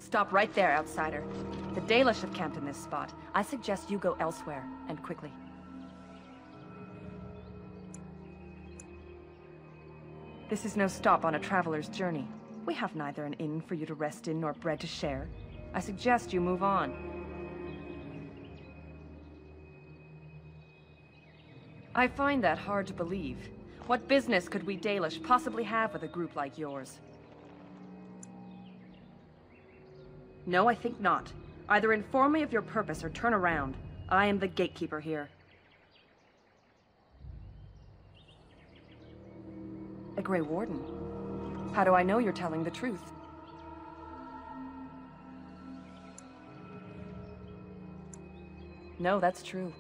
Stop right there, outsider. The Dalish have camped in this spot. I suggest you go elsewhere, and quickly. This is no stop on a traveler's journey. We have neither an inn for you to rest in nor bread to share. I suggest you move on. I find that hard to believe. What business could we Dalish possibly have with a group like yours? No, I think not. Either inform me of your purpose or turn around. I am the gatekeeper here. A Grey Warden? How do I know you're telling the truth? No, that's true.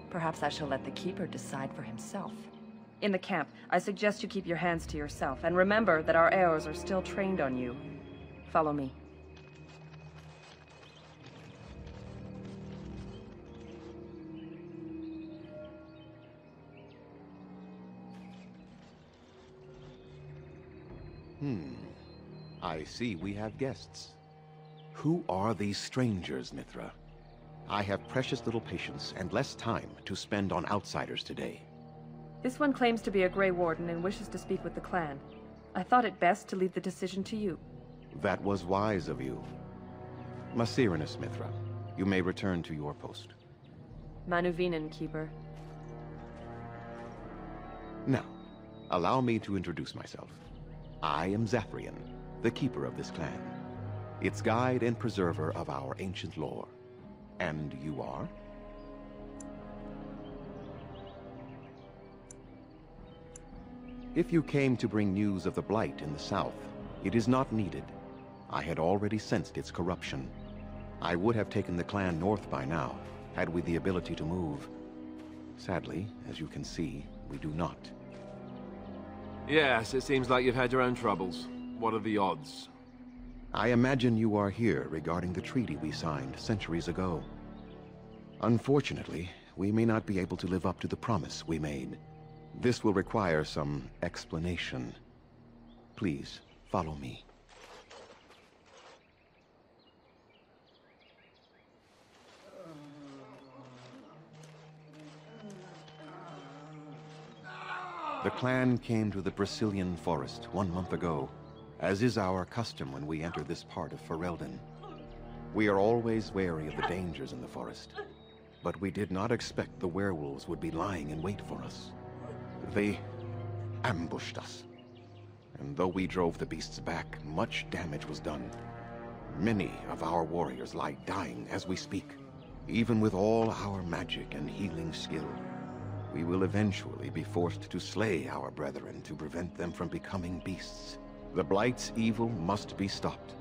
Perhaps I shall let the Keeper decide for himself. In the camp, I suggest you keep your hands to yourself, and remember that our arrows are still trained on you. Follow me. I see we have guests. Who are these strangers, Mithra? I have precious little patience and less time to spend on outsiders today. This one claims to be a Grey Warden and wishes to speak with the clan. I thought it best to leave the decision to you. That was wise of you. Masirinus, Mithra, you may return to your post. Manuvinen, Keeper. Now, allow me to introduce myself. I am Zathrian, the keeper of this clan, its guide and preserver of our ancient lore. And you are? If you came to bring news of the Blight in the south, it is not needed. I had already sensed its corruption. I would have taken the clan north by now, had we the ability to move. Sadly, as you can see, we do not. Yes, it seems like you've had your own troubles. What are the odds? I imagine you are here regarding the treaty we signed centuries ago. Unfortunately, we may not be able to live up to the promise we made. This will require some explanation. Please, follow me. The clan came to the Brazilian forest 1 month ago, as is our custom when we enter this part of Ferelden. We are always wary of the dangers in the forest, but we did not expect the werewolves would be lying in wait for us. They ambushed us, and though we drove the beasts back, much damage was done. Many of our warriors lie dying as we speak. Even with all our magic and healing skill, we will eventually be forced to slay our brethren to prevent them from becoming beasts. The Blight's evil must be stopped.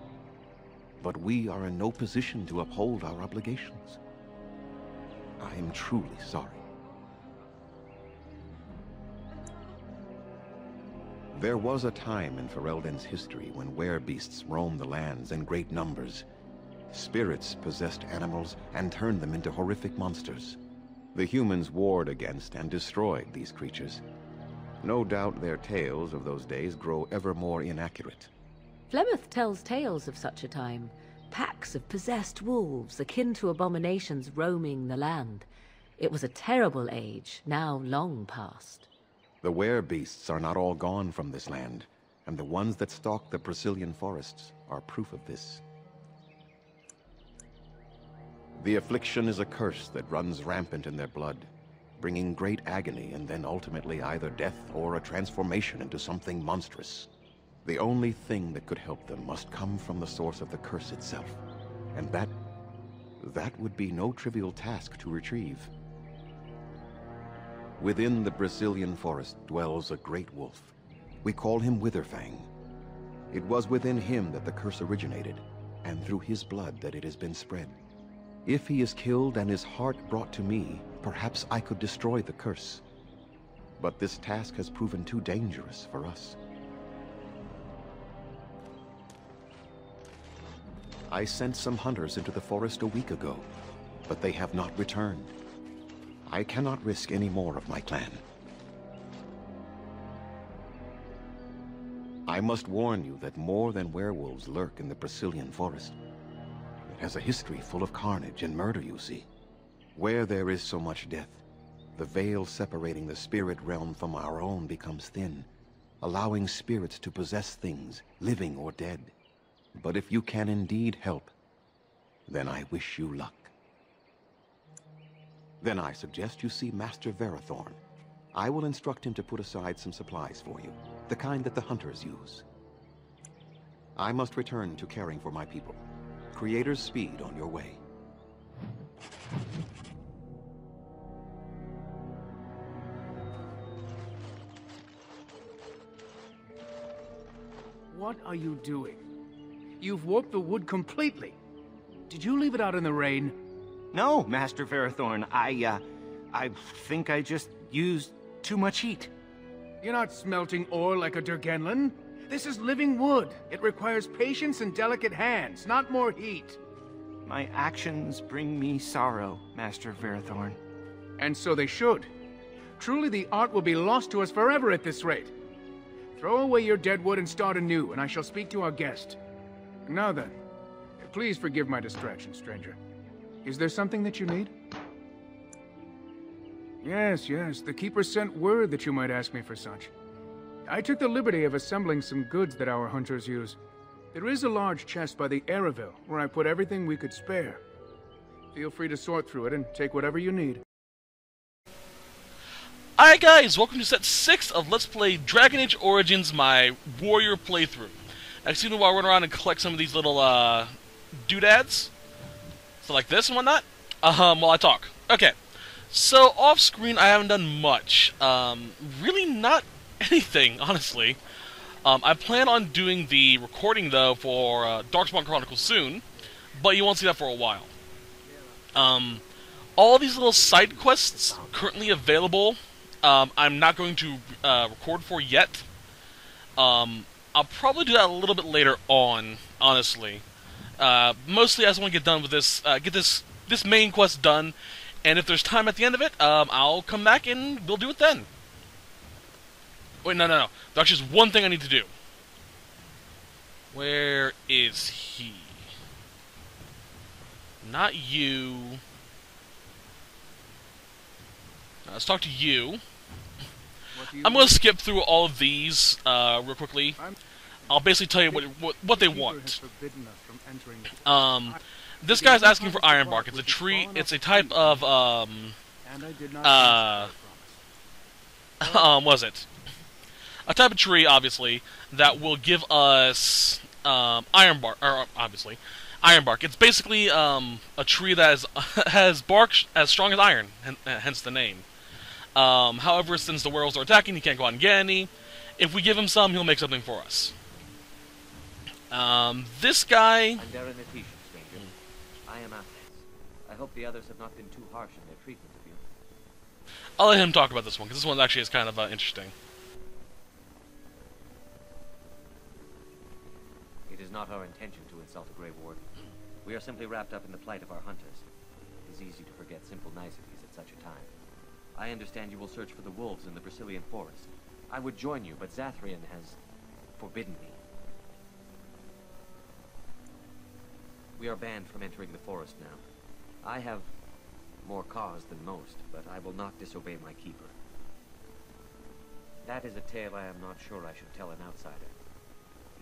But we are in no position to uphold our obligations. I am truly sorry. There was a time in Ferelden's history when werebeasts roamed the lands in great numbers. Spirits possessed animals and turned them into horrific monsters. The humans warred against and destroyed these creatures. No doubt their tales of those days grow ever more inaccurate. Flemeth tells tales of such a time. Packs of possessed wolves, akin to abominations roaming the land. It was a terrible age, now long past. The werebeasts are not all gone from this land, and the ones that stalk the Brazilian forests are proof of this. The affliction is a curse that runs rampant in their blood, bringing great agony and then ultimately either death or a transformation into something monstrous. The only thing that could help them must come from the source of the curse itself, and that would be no trivial task to retrieve. Within the Brazilian forest dwells a great wolf. We call him Witherfang. It was within him that the curse originated, and through his blood that it has been spread. If he is killed and his heart brought to me, perhaps I could destroy the curse. But this task has proven too dangerous for us. I sent some hunters into the forest a week ago, but they have not returned. I cannot risk any more of my clan. I must warn you that more than werewolves lurk in the Brazilian forest. has a history full of carnage and murder, you see. Where there is so much death, the veil separating the spirit realm from our own becomes thin, allowing spirits to possess things, living or dead. But if you can indeed help, then I wish you luck. Then I suggest you see Master Verathorn. I will instruct him to put aside some supplies for you, the kind that the hunters use. I must return to caring for my people. Creator's speed on your way. What are you doing? You've warped the wood completely. Did you leave it out in the rain? No, Master Verathorn. I think I just used too much heat. You're not smelting ore like a Durgenlin. This is living wood. It requires patience and delicate hands, not more heat. My actions bring me sorrow, Master Verathorn. And so they should. Truly the art will be lost to us forever at this rate. Throw away your dead wood and start anew, and I shall speak to our guest. Now then, please forgive my distraction, stranger. Is there something that you need? Yes, the Keeper sent word that you might ask me for such. I took the liberty of assembling some goods that our hunters use. There is a large chest by the Araville, where I put everything we could spare. Feel free to sort through it and take whatever you need. Alright guys, welcome to set 6 of Let's Play Dragon Age Origins, my warrior playthrough. I've seen while I run around and collect some of these little, doodads. So like this and whatnot, while I talk. Okay, so off screen I haven't done much. Really not anything, honestly. I plan on doing the recording, though, for Darkspawn Chronicles soon, but you won't see that for a while. All these little side quests currently available, I'm not going to record for yet. I'll probably do that a little bit later on, honestly. Mostly I just want to get done with this, get this main quest done, and if there's time at the end of it, I'll come back and we'll do it then. Wait, no. There's actually just one thing I need to do. Where is he? Not you. Let's talk to you. I'm going to skip through all of these real quickly. I'll basically tell you what they want. This guy's asking for ironbark. It's a tree. It's a type of was it? A type of tree, obviously, that will give us ironbark. Or obviously, ironbark. It's basically a tree that has bark as strong as iron, hence the name. However, since the werewolves are attacking, he can't go out and get any. If we give him some, he'll make something for us. This guy... I'm Darren Atisha, stranger. I am Atlas. I hope the others have not been too harsh in their treatment of you. I'll let him talk about this one, because this one actually is kind of interesting. It is not our intention to insult a Grey Warden. We are simply wrapped up in the plight of our hunters. It is easy to forget simple niceties at such a time. I understand you will search for the wolves in the Brazilian forest. I would join you, but Zathrian has forbidden me. We are banned from entering the forest now. I have more cause than most, but I will not disobey my keeper. That is a tale I am not sure I should tell an outsider.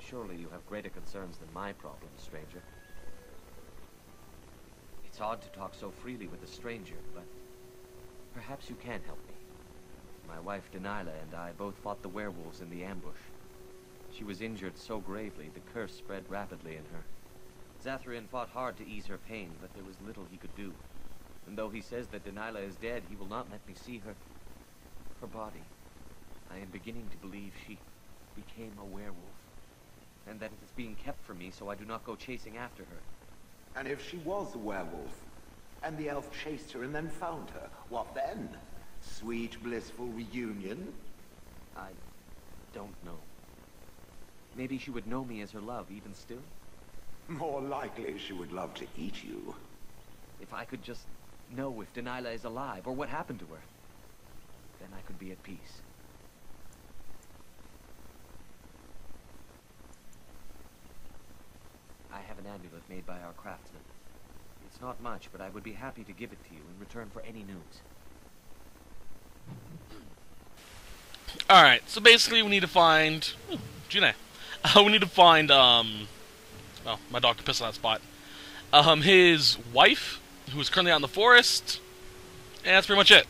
Surely you have greater concerns than my problems, stranger. It's odd to talk so freely with a stranger, but perhaps you can help me. My wife Delilah and I both fought the werewolves in the ambush. She was injured so gravely, the curse spread rapidly in her. Zathrian fought hard to ease her pain, but there was little he could do. And though he says that Delilah is dead, he will not let me see her body. I am beginning to believe she became a werewolf, and that it is being kept from me so I do not go chasing after her. And if she was a werewolf, and the elf chased her and then found her, what then? Sweet, blissful reunion? I don't know. Maybe she would know me as her love, even still? More likely she would love to eat you. If I could just know if Delilah is alive, or what happened to her, then I could be at peace. I have an amulet made by our craftsman. It's not much, but I would be happy to give it to you in return for any news. Alright, so basically we need to find... Ooh, Gina. We need to find, oh, my dog could piss on that spot. His wife, who is currently out in the forest, and that's pretty much it.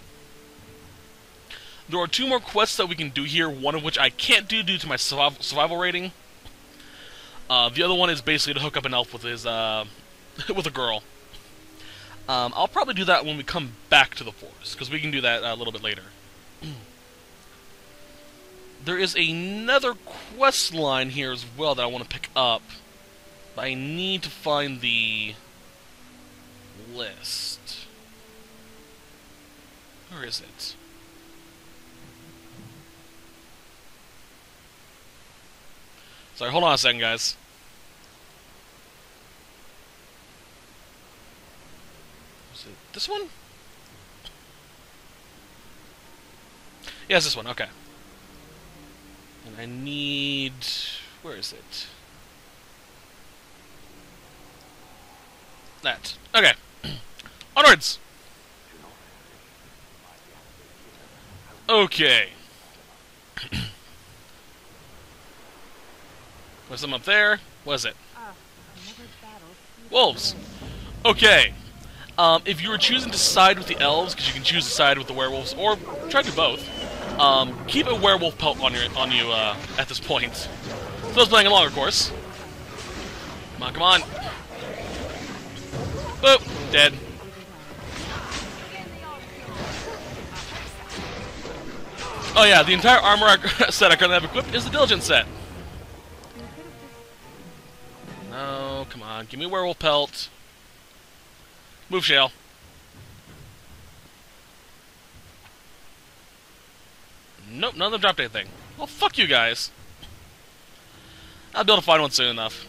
There are 2 more quests that we can do here, one of which I can't do due to my survival rating. The other one is basically to hook up an elf with his, with a girl. I'll probably do that when we come back to the forest, because we can do that a little bit later. There is another quest line here as well that I want to pick up. But I need to find the list. Where is it? Sorry, hold on a second, guys. Is it this one? Yeah, it's this one, okay. And I need... where is it? That. Okay. Onwards! Okay. What's them up there? What is it? Wolves! Okay. If you were choosing to side with the elves, because you can choose to side with the werewolves, or try to do both, keep a werewolf pelt on you at this point. For those playing along, of course. Come on, come on. Boop! Dead. Oh yeah, the entire armor set I currently have equipped is the Diligent set. No, come on, give me a werewolf pelt. Move, Shale. Nope, none of them dropped anything. Well, fuck you guys. I'll be able to find one soon enough.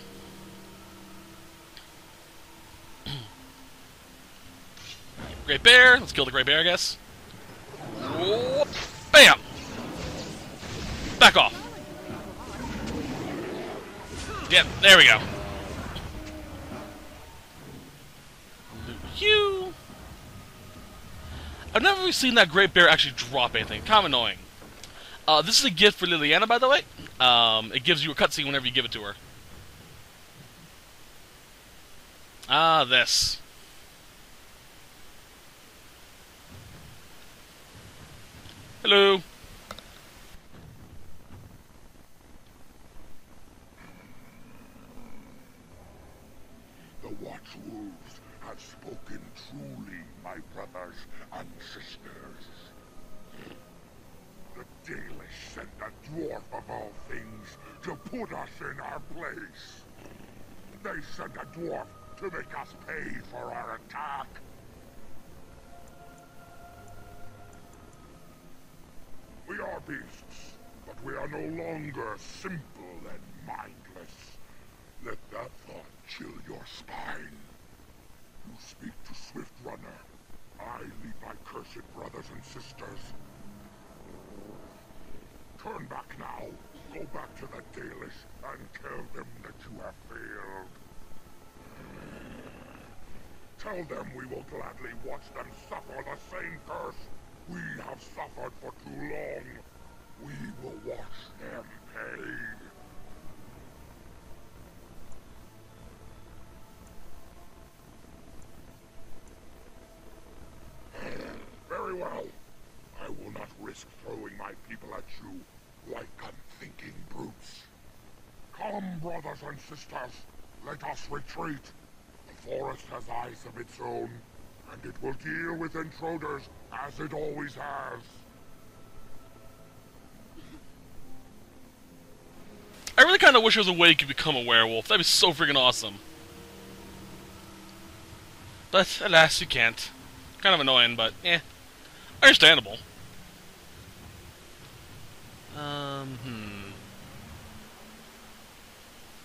Great bear. Let's kill the great bear, I guess. Whoop. Bam! Back off. Yep, there we go. You. I've never really seen that great bear actually drop anything. Kind of annoying. This is a gift for Liliana, by the way. It gives you a cutscene whenever you give it to her. Ah, this. Hello. The Watchwolves have spoken truly, my brothers and sisters. The Dalish sent a dwarf of all things to put us in our place. They sent a dwarf to make us pay for our attack. We are beasts, but we are no longer simple and mindless. Let that thought chill your spine. You speak to Swift Runner. I lead my cursed brothers and sisters. Turn back now. Go back to the Dalish and tell them that you have failed. Tell them we will gladly watch them suffer the same curse we have suffered for too long. We will watch them pay. Very well. I will not risk throwing my people at you like unthinking brutes. Come, brothers and sisters. Let us retreat. The forest has eyes of its own, and it will deal with intruders as it always has. I really kind of wish there was a way you could become a werewolf. That'd be so freaking awesome. But, alas, you can't. Kind of annoying, but, eh. Understandable.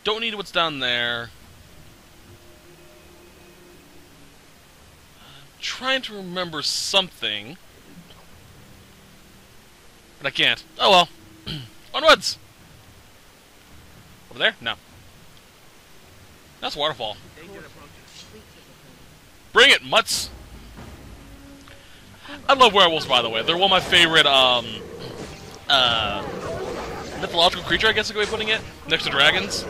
Don't need what's down there. Trying to remember something. But I can't. Oh well. Onwards! Over there? No. That's a waterfall. Bring it, mutts! I love werewolves, by the way. They're one of my favorite, mythological creature, I guess is a good way of putting it, next to dragons.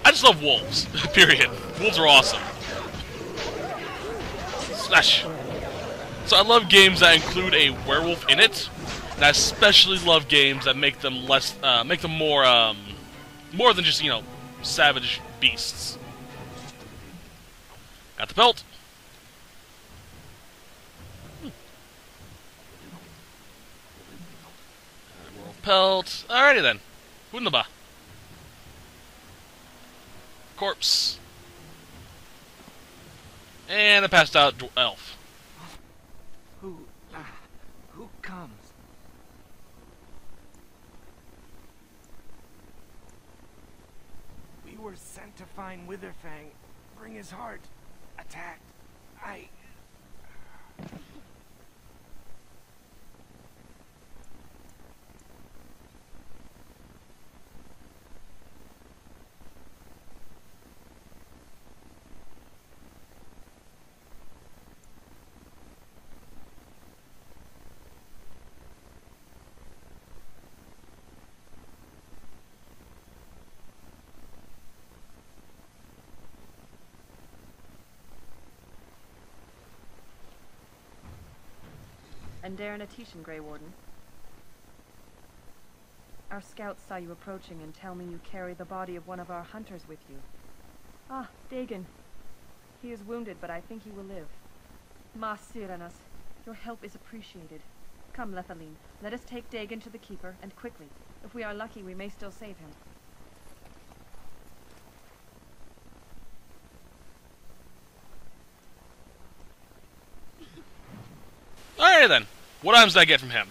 I just love wolves, period. Wolves are awesome. Slash! So I love games that include a werewolf in it, and I especially love games that make them more, more than just, you know, savage beasts. Got the pelt. Werewolf pelt. Alrighty then. Wunderbar. Corpse. And a passed out elf. Who comes? We were sent to find Witherfang. Bring his heart. Attacked. And Darren Atishan, Grey Warden. Our scouts saw you approaching and tell me you carry the body of one of our hunters with you. Ah, Dagon. He is wounded, but I think he will live. Ma Siranas, your help is appreciated. Come, Lethaline, let us take Dagon to the Keeper, and quickly. If we are lucky, we may still save him. Alright then. What items did I get from him?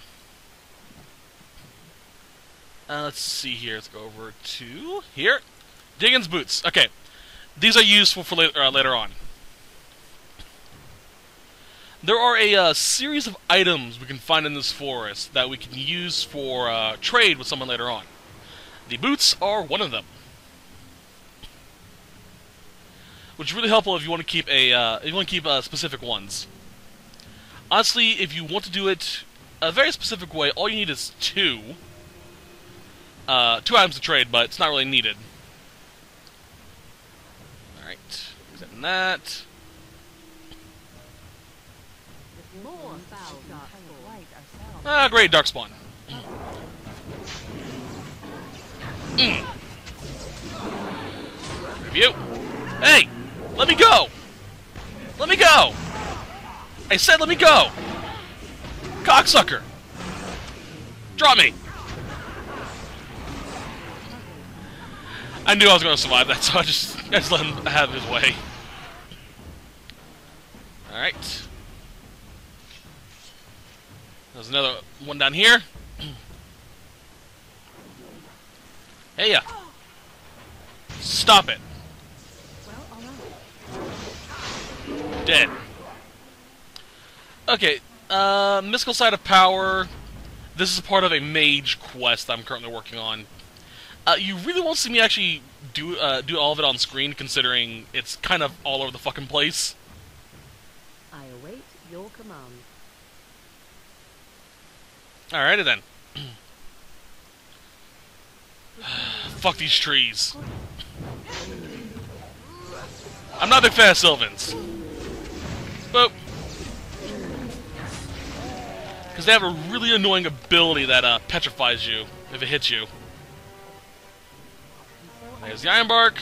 Let's see here. Let's go over to here. Dagon's boots. Okay. These are useful for later on. There are a series of items we can find in this forest that we can use for trade with someone later on. The boots are one of them, which is really helpful if you want to keep specific ones. Honestly, if you want to do it a very specific way, all you need is two items to trade, but it's not really needed. Alright, except that. Ah, great, Darkspawn. Review. Hey! Let me go! Let me go! I said let me go! Cocksucker! Drop me! I knew I was going to survive that, so I just let him have his way. Alright. There's another one down here. Hey ya! Stop it! Dead. Okay, Mystical Side of Power. This is part of a mage quest I'm currently working on. You really won't see me actually do all of it on screen, considering it's kind of all over the fucking place. I await your command. Alrighty then. Fuck these trees. I'm not a big fan of Sylvans. Boop. Because they have a really annoying ability that petrifies you if it hits you. There's the Iron Bark.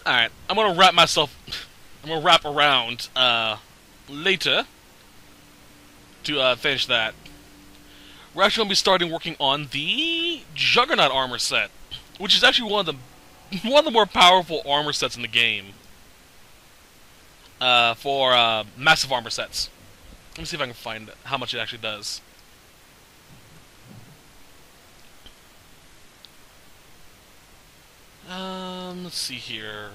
Alright, I'm gonna wrap around later to finish that. We're actually gonna be starting working on the Juggernaut armor set, which is actually one of the more powerful armor sets in the game. For massive armor sets. Let me see if I can find how much it actually does. Let's see here.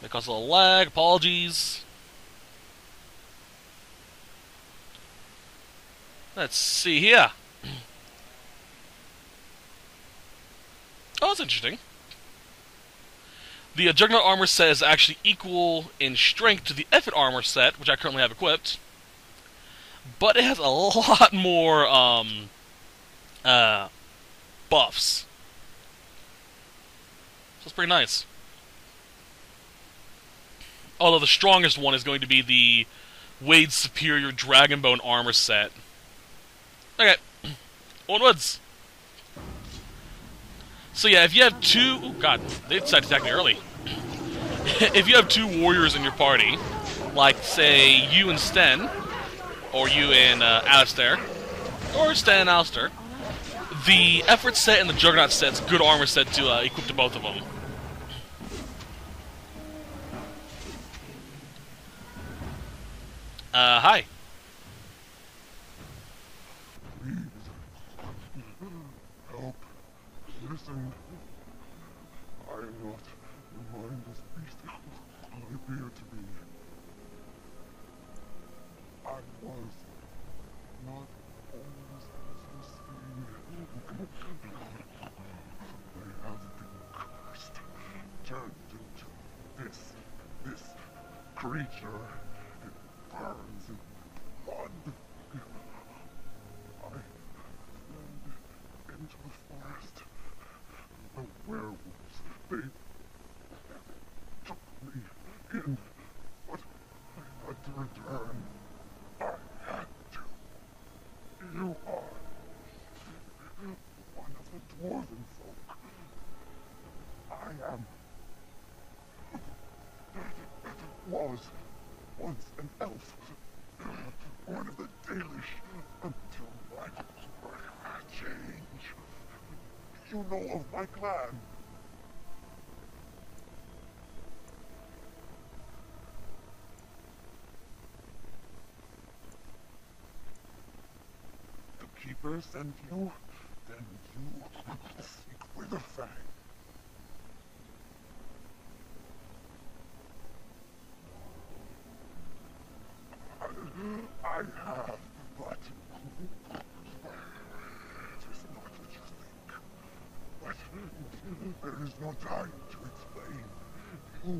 That caused a little lag. Apologies. Let's see here. Oh, that's interesting. The Juggernaut armor set is actually equal in strength to the Effort armor set, which I currently have equipped. But it has a lot more buffs. So it's pretty nice. Although the strongest one is going to be the Wade's Superior Dragonbone armor set. Okay, onwards. So yeah, if you have two... Oh god, they decided to attack me early. If you have two warriors in your party, like, say, you and Sten, or you and Alistair, or Sten and Alistair, the Effort set and the Juggernaut set's good armor set to equip to both of them. Hi. Please. Help. Listen. I am not the mindless beast I appear to be. I was not always as you see. I have been cursed. Turned into this creature. Burns in blood. I fled into the forest. The werewolves, they took me in, but I had to return. I had to. You are one of the Dwarven folk. I am. Was once an elf, one of the Dalish, until my change. You know of my clan. The Keeper sent you, then you seek Witherfang. I have, but it is not what you think. But there is no time to explain. You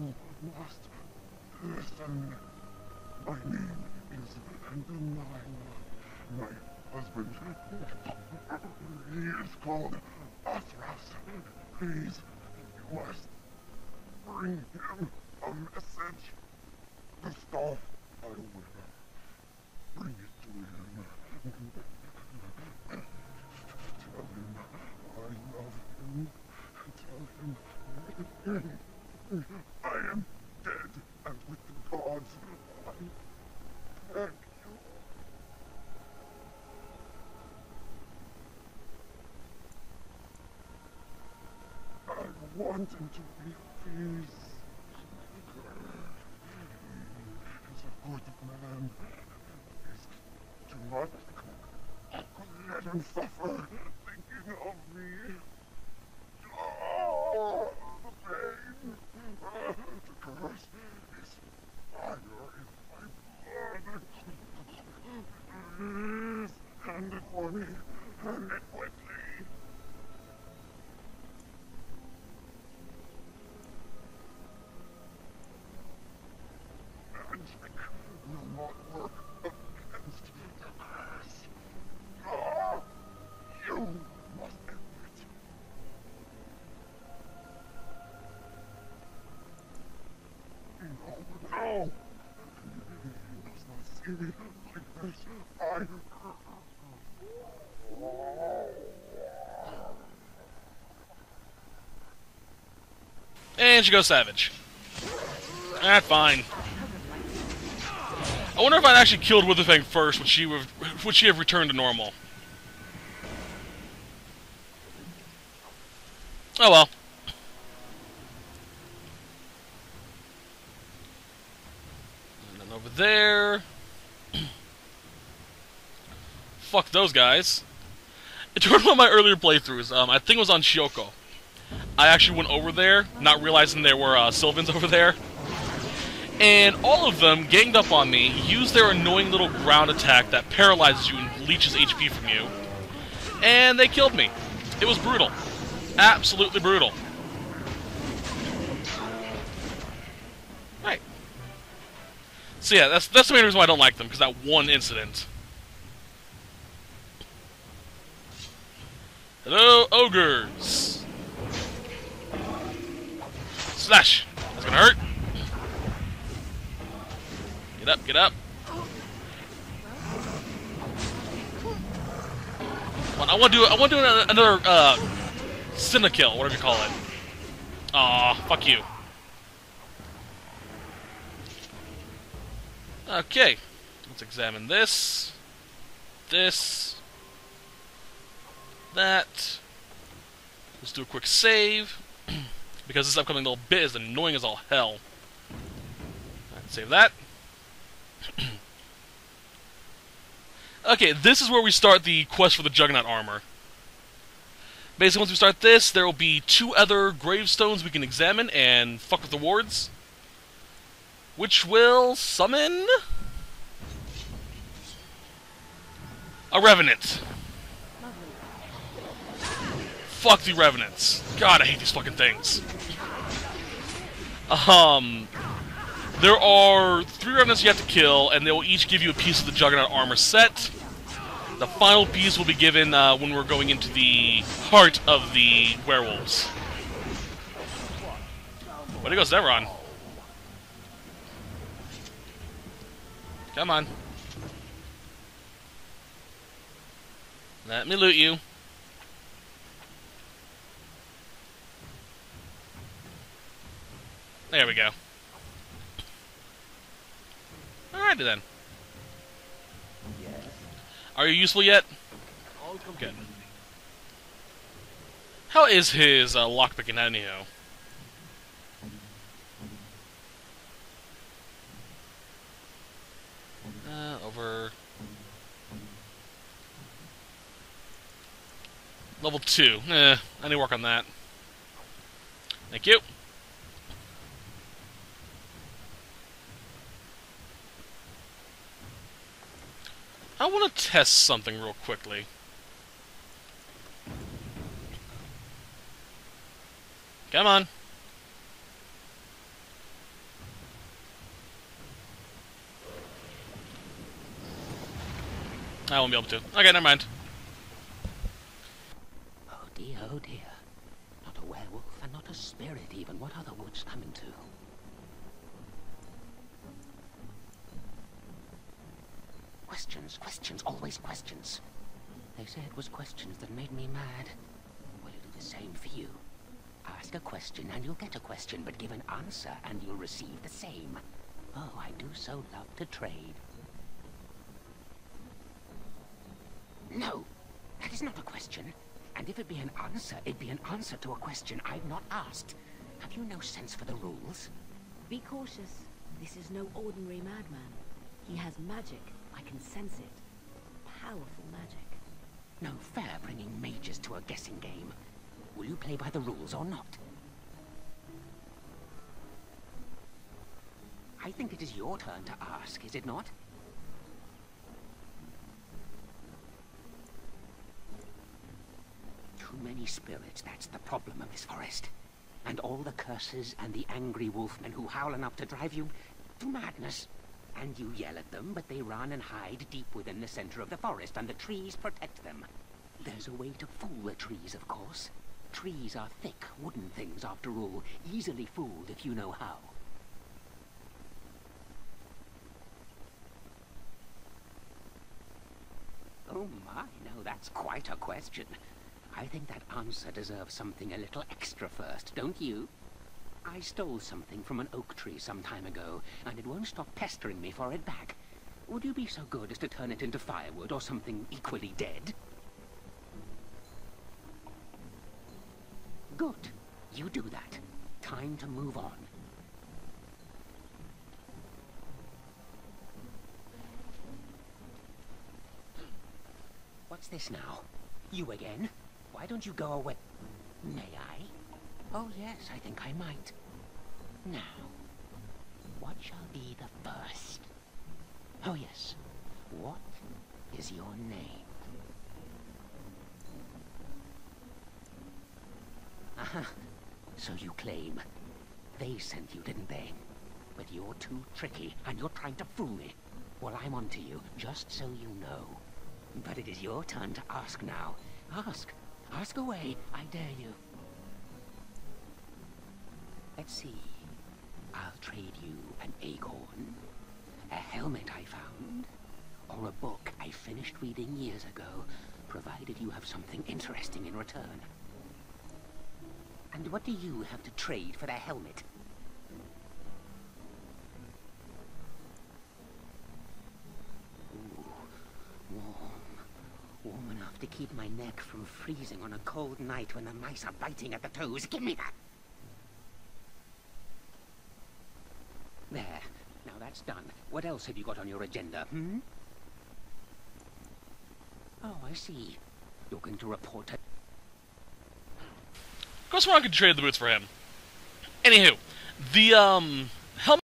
must listen. My name is Delilah. My husband, he is called Athras. Please, you must bring him a message. The staff I wear. Bring it to him. Tell him I love him. Tell him I am dead and with the gods. I beg you. I want him to be at peace. He is a good man. Do not let him suffer thinking of me. Oh, the pain. The curse is fire in my blood. Please, hand it for me. Hand it quickly. Magic will not work against the curse. You must end it. No! You must not see me like this. And she goes savage. That's fine. I wonder if I'd actually killed Witherfang first, would she have returned to normal? Oh well. And then over there... Fuck those guys. During one of my earlier playthroughs, I think it was on Shioko, I actually went over there, not realizing there were Sylvans over there. And all of them ganged up on me, used their annoying little ground attack that paralyzes you and leeches HP from you. And they killed me. It was brutal. Absolutely brutal. So yeah, that's the main reason why I don't like them, because that one incident. Hello, ogres! Slash! That's gonna hurt. Get up, get up. I want to do another Cinekill, whatever you call it. Aw, fuck you. Okay, let's examine this, that. Let's do a quick save, because this upcoming little bit is annoying as all hell. Alright, save that. Okay, this is where we start the quest for the Juggernaut armor. Basically, once we start this, there will be 2 other gravestones we can examine and fuck with the wards, which will summon a Revenant. Fuck the Revenants. God, I hate these fucking things. There are 3 Revenants you have to kill, and they will each give you a piece of the Juggernaut armor set. The final piece will be given when we're going into the heart of the werewolves. Where'd it go, Zevron? Come on. Let me loot you. There we go. Alrighty then. Are you useful yet? Good. How is his lockpicking anyhow? Over level 2. I need to work on that. Thank you. I want to test something real quickly. Come on. I won't be able to. Okay, never mind. Oh dear, oh dear. Not a werewolf and not a spirit even. What are the woods coming to? Questions, questions, always questions. They say it was questions that made me mad. Well, it'll do the same for you. Ask a question and you'll get a question, but give an answer and you'll receive the same. Oh, I do so love to trade. No, that is not a question. And if it be an answer, it'd be an answer to a question I've not asked. Have you no sense for the rules? Be cautious. This is no ordinary madman. He has magic. I can sense it. Powerful magic. No fair bringing mages to a guessing game. Will you play by the rules or not? I think it is your turn to ask, is it not? Too many spirits, that's the problem of this forest. And all the curses and the angry wolfmen who howl enough to drive you to madness. And you yell at them, but they run and hide deep within the center of the forest, and the trees protect them. There's a way to fool the trees, of course. Trees are thick, wooden things, after all, easily fooled if you know how. Oh my, no, that's quite a question. I think that answer deserves something a little extra first, don't you? I stole something from an oak tree some time ago, and it won't stop pestering me for it back. Would you be so good as to turn it into firewood or something equally dead? Good. You do that. Time to move on. What's this now? You again? Why don't you go away? May I? Oh yes, I think I might. Now, what shall be the first? Oh yes, what is your name? Aha, so you claim. They sent you, didn't they? But you're too tricky, and you're trying to fool me. Well, I'm on to you, just so you know. But it is your turn to ask now. Ask. Ask away, I dare you. Let's see. I'll trade you an acorn, a helmet I found, or a book I finished reading years ago, provided you have something interesting in return. And what do you have to trade for the helmet? Ooh, warm enough to keep my neck from freezing on a cold night when the mice are biting at the toes. Give me that! There. Now that's done. What else have you got on your agenda, hmm? Oh, I see. You're going to report to... Ghost Ron could trade the boots for him. Anywho, the, helmet